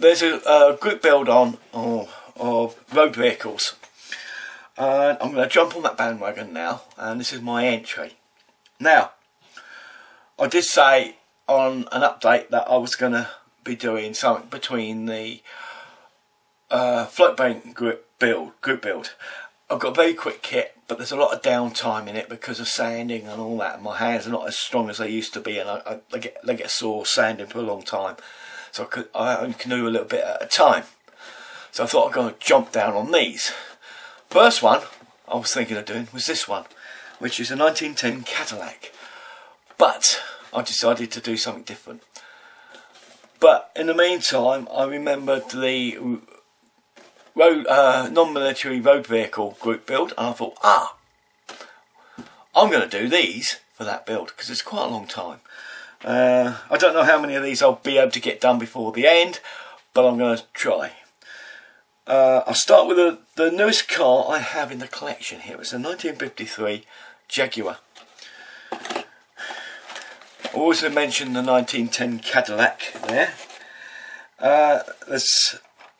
there's a group build on of road vehicles. I'm going to jump on that bandwagon now, and this is my entry. Now, I did say on an update that I was going to be doing something between the float bank group build. I've got a very quick kit, but there's a lot of downtime in it because of sanding and all that. My hands are not as strong as they used to be, and they get sore sanding for a long time. So I only can do a little bit at a time. So I thought I'd go and jump down on these. First one I was thinking of doing was this one, which is a 1910 Cadillac. But I decided to do something different. But in the meantime, I remembered the non-military road vehicle group build, and I thought, I'm going to do these for that build because it's quite a long time. I don't know how many of these I'll be able to get done before the end, but I'm going to try. I'll start with the newest car I have in the collection here. It's a 1953 Jaguar. I also mentioned the 1910 Cadillac there. There's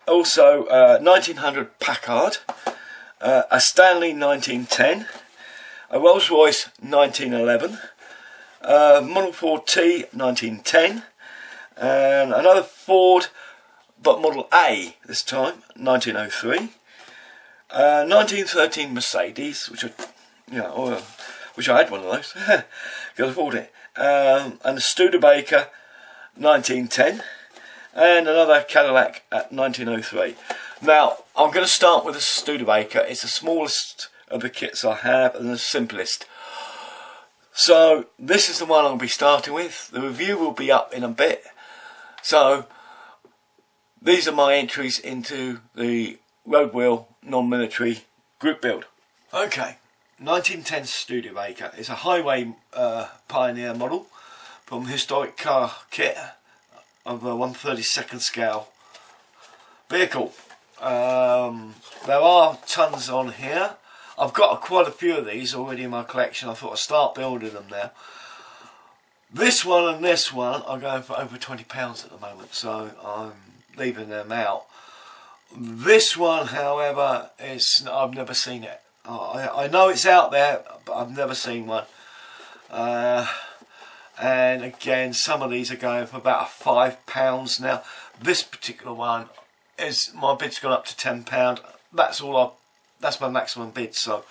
also 1900 Packard, a Stanley 1910, a Rolls Royce 1911, Model 4T 1910, and another Ford, but Model A this time, 1903, 1913 Mercedes, which I had one of those, could afford it, and a Studebaker 1910. And another Cadillac at 1903. Now, I'm going to start with a Studebaker. It's the smallest of the kits I have and the simplest. So, this is the one I'll be starting with. The review will be up in a bit. So, these are my entries into the road wheel non-military group build. Okay, 1910 Studebaker. It's a highway pioneer model from Historic Car Kit of a 1/32 scale vehicle. There are tons on here. I've got quite a few of these already in my collection. I thought I'd start building them now. This one and this one are going for over £20 at the moment, so I'm leaving them out. This one, however, I've never seen it. I know it's out there, but I've never seen one. And again, some of these are going for about £5 now. This particular one my bid's gone up to £10. That's my maximum bid. So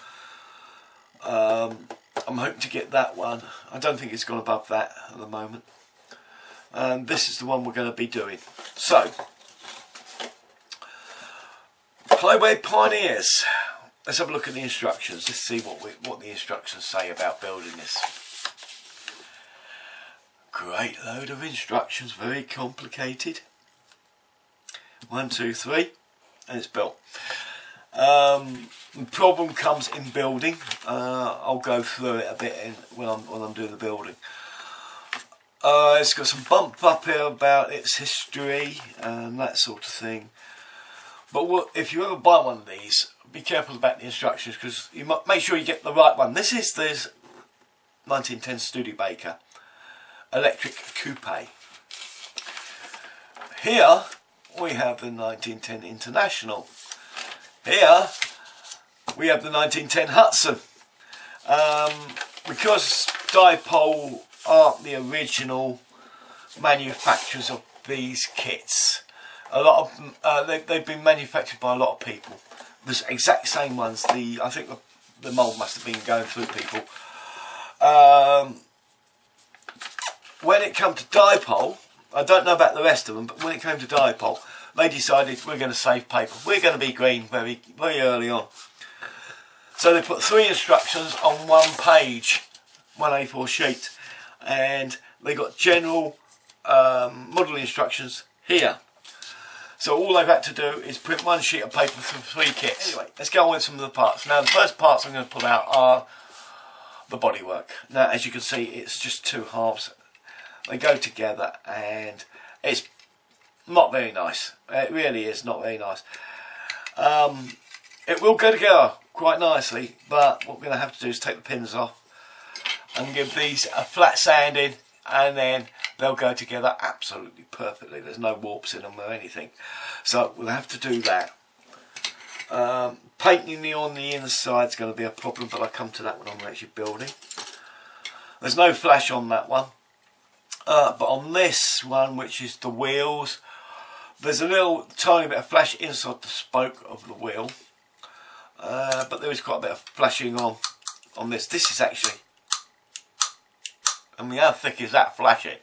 I'm hoping to get that one. I don't think it's gone above that at the moment. And this is the one we're going to be doing. So, Highway Pioneers. Let's have a look at the instructions. Let's see what the instructions say about building this. Great load of instructions, very complicated. 1, 2, 3, and it's built. The problem comes in building. I'll go through it a bit when I'm doing the building. It's got some bump up here about its history and that sort of thing. But if you ever buy one of these, be careful about the instructions because you might make sure you get the right one. This is the 1910 Studebaker electric coupe. Here we have the 1910 International. Here we have the 1910 Hudson. Because Dipole aren't the original manufacturers of these kits, a lot of them, they've been manufactured by a lot of people. The exact same ones. I think the mould must have been going through people. When it came to Dipole, I don't know about the rest of them, but when it came to Dipole, they decided we're going to save paper. We're going to be green very, very early on. So they put 3 instructions on one page, one A4 sheet, and they got general model instructions here. So all they've had to do is print one sheet of paper for 3 kits. Anyway, let's go on with some of the parts. Now the first parts I'm going to pull out are the bodywork. Now as you can see, it's just 2 halves. They go together and it's not very nice. It really is not very nice. It will go together quite nicely, but what we're going to have to do is take the pins off and give these a flat sanding, and then they'll go together absolutely perfectly. There's no warps in them or anything. So we'll have to do that. Painting on the inside is going to be a problem, but I'll come to that when I'm actually building. There's no flash on that one. But on this one, which is the wheels, there's a little tiny bit of flash inside the spoke of the wheel. But there is quite a bit of flashing on this. This is actually, I mean, how thick is that flashing?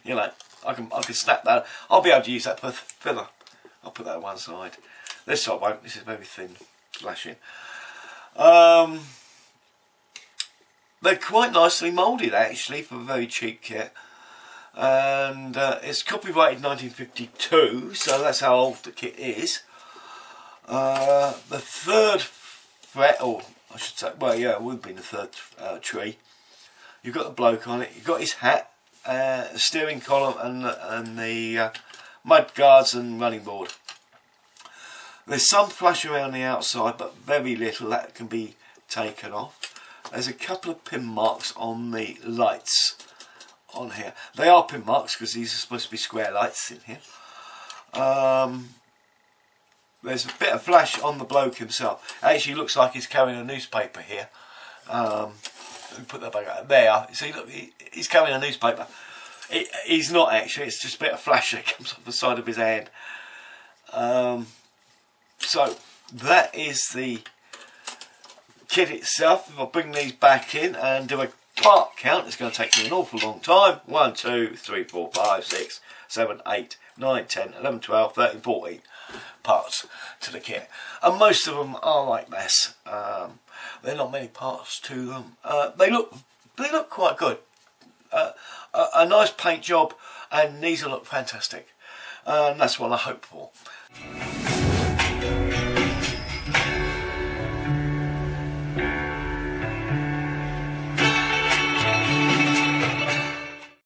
You know, I can snap that. I'll be able to use that for filler. I'll put that on one side. This side won't. This is very thin flashing. They're quite nicely moulded actually for a very cheap kit. And it's copyrighted 1952, so that's how old the kit is. The third fret, or I should say, well, yeah, it would be the third tree. You've got the bloke on it. You've got his hat, steering column, and the mud guards and running board. There's some flash around the outside, but very little that can be taken off. There's a couple of pin marks on the lights on here. They are pin marks because these are supposed to be square lights in here. There's a bit of flash on the bloke himself. It actually looks like he's carrying a newspaper here. Let me put that back out there. See, look, he's carrying a newspaper. He's not actually. It's just a bit of flash that comes off the side of his hand. So that is the kit itself. If I bring these back in and do a part count, it's going to take me an awful long time. 1, 2, 3, 4, 5, 6, 7, 8, 9, 10, 11, 12, 13, 14 parts to the kit. And most of them are like this. There are not many parts to them. They look quite good. A nice paint job, and these will look fantastic. And that's what I hope for.